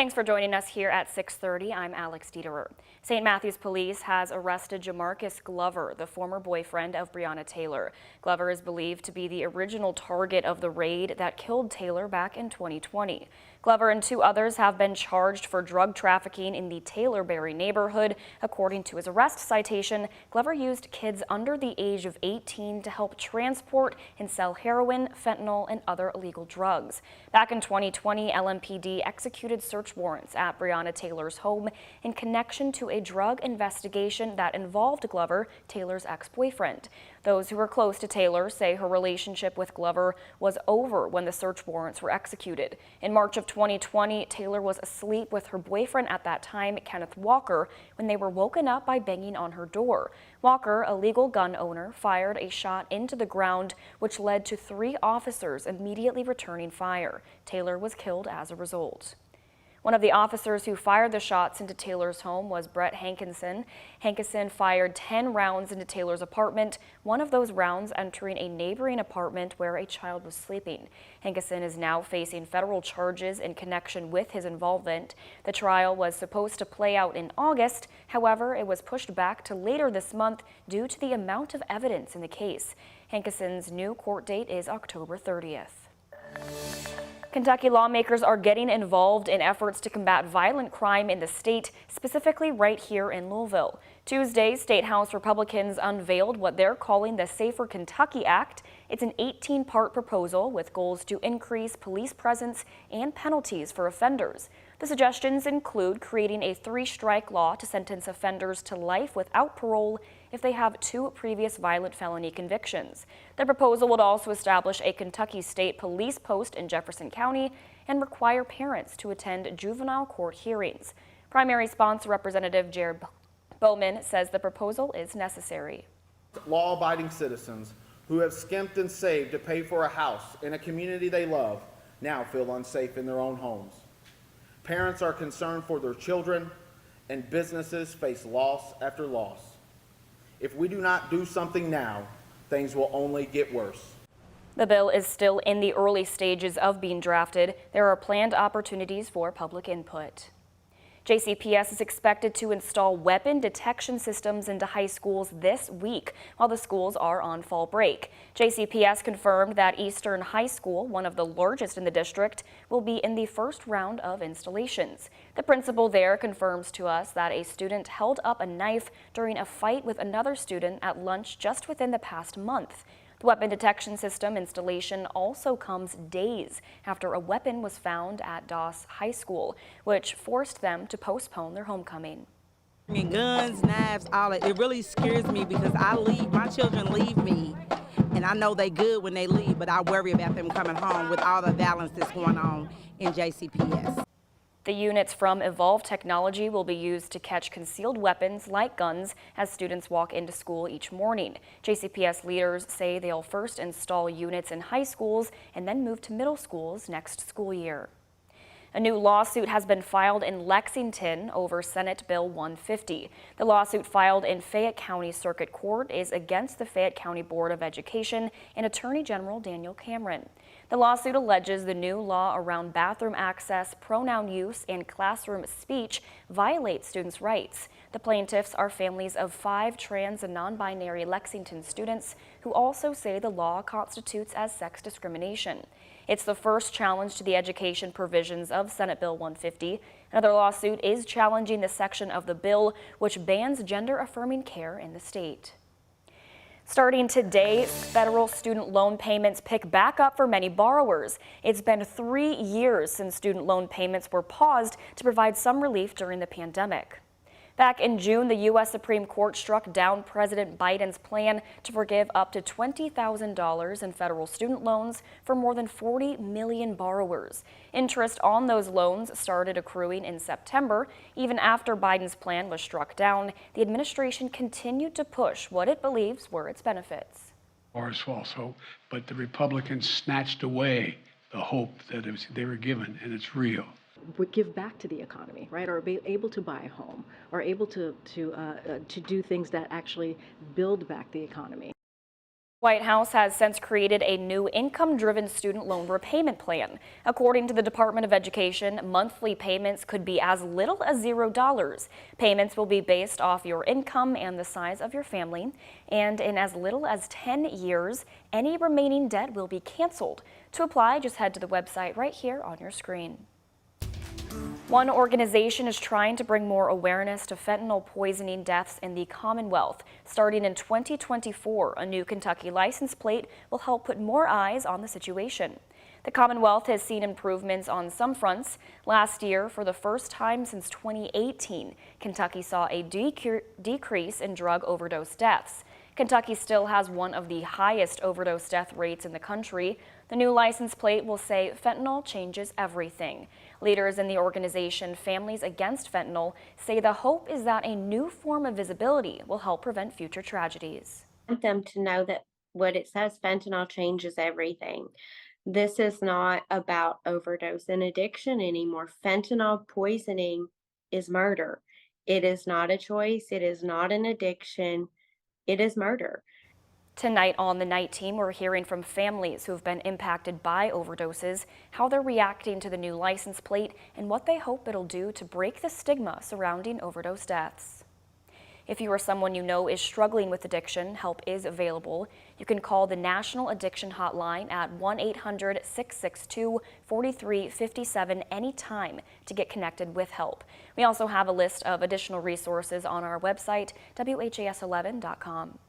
Thanks for joining us here at 6:30. I'm Alex Dieterer. St. Matthews Police has arrested Jamarcus Glover, the former boyfriend of Briana Taylor. Glover is believed to be the original target of the raid that killed Taylor back in 2020. Glover and two others have been charged for drug trafficking in the Taylorberry neighborhood. According to his arrest citation, Glover used kids under the age of 18 to help transport and sell heroin, fentanyl, and other illegal drugs. Back in 2020, LMPD executed search warrants at Briana Taylor's home in connection to a drug investigation that involved Glover, Taylor's ex-boyfriend. Those who were close to Taylor say her relationship with Glover was over when the search warrants were executed. In March of 2020, Taylor was asleep with her boyfriend at that time, Kenneth Walker, when they were woken up by banging on her door. Walker, a legal gun owner, fired a shot into the ground, which led to 3 officers immediately returning fire. Taylor was killed as a result. One of the officers who fired the shots into Taylor's home was Brett Hankinson. Hankinson fired 10 rounds into Taylor's apartment, one of those rounds entering a neighboring apartment where a child was sleeping. Hankinson is now facing federal charges in connection with his involvement. The trial was supposed to play out in August. However, it was pushed back to later this month due to the amount of evidence in the case. Hankinson's new court date is October 30th. Kentucky lawmakers are getting involved in efforts to combat violent crime in the state, specifically right here in Louisville. Tuesday, State House Republicans unveiled what they're calling the Safer Kentucky Act. It's an 18-part proposal with goals to increase police presence and penalties for offenders. The suggestions include creating a 3-strike law to sentence offenders to life without parole if they have 2 previous violent felony convictions. The proposal would also establish a Kentucky State Police post in Jefferson County and require parents to attend juvenile court hearings. Primary sponsor Representative Jared Bowman says the proposal is necessary. Law-abiding citizens who have skimped and saved to pay for a house in a community they love now feel unsafe in their own homes. Parents are concerned for their children, and businesses face loss after loss. If we do not do something now, things will only get worse. The bill is still in the early stages of being drafted. There are planned opportunities for public input. JCPS is expected to install weapon detection systems into high schools this week while the schools are on fall break. JCPS confirmed that Eastern High School, one of the largest in the district, will be in the first round of installations. The principal there confirms to us that a student held up a knife during a fight with another student at lunch just within the past month. The weapon detection system installation also comes days after a weapon was found at Doss High School, which forced them to postpone their homecoming. Guns, knives, all that. It really scares me because my children leave me, and I know they good when they leave, but I worry about them coming home with all the violence that's going on in JCPS. The units from Evolve Technology will be used to catch concealed weapons like guns as students walk into school each morning. JCPS leaders say they'll first install units in high schools and then move to middle schools next school year. A new lawsuit has been filed in Lexington over Senate Bill 150. The lawsuit filed in Fayette County Circuit Court is against the Fayette County Board of Education and Attorney General Daniel Cameron. The lawsuit alleges the new law around bathroom access, pronoun use, and classroom speech violates students' rights. The plaintiffs are families of 5 trans and non-binary Lexington students who also say the law constitutes as sex discrimination. It's the first challenge to the education provisions of Senate Bill 150. Another lawsuit is challenging the section of the bill which bans gender-affirming care in the state. Starting today, federal student loan payments pick back up for many borrowers. It's been 3 years since student loan payments were paused to provide some relief during the pandemic. Back in June, the U.S. Supreme Court struck down President Biden's plan to forgive up to $20,000 in federal student loans for more than 40 million borrowers. Interest on those loans started accruing in September. Even after Biden's plan was struck down, the administration continued to push what it believes were its benefits. Also, but the Republicans snatched away the hope that they were given, and it's real. Would give back to the economy, right? Or be able to buy a home, or able to do things that actually build back the economy. White House has since created a new income-driven student loan repayment plan. According to the Department of Education, monthly payments could be as little as $0. Payments will be based off your income and the size of your family, and in as little as 10 years, any remaining debt will be canceled. To apply, just head to the website right here on your screen. One organization is trying to bring more awareness to fentanyl poisoning deaths in the Commonwealth. Starting in 2024, a new Kentucky license plate will help put more eyes on the situation. The Commonwealth has seen improvements on some fronts. Last year, for the first time since 2018, Kentucky saw a decrease in drug overdose deaths. Kentucky still has one of the highest overdose death rates in the country. The new license plate will say fentanyl changes everything. Leaders in the organization Families Against Fentanyl say the hope is that a new form of visibility will help prevent future tragedies. I want them to know that what it says, fentanyl changes everything. This is not about overdose and addiction anymore. Fentanyl poisoning is murder. It is not a choice. It is not an addiction. It is murder. Tonight on the Night Team, we're hearing from families who have been impacted by overdoses, how they're reacting to the new license plate, and what they hope it'll do to break the stigma surrounding overdose deaths. If you or someone you know is struggling with addiction, help is available. You can call the National Addiction Hotline at 1-800-662-4357 anytime to get connected with help. We also have a list of additional resources on our website, WHAS11.com.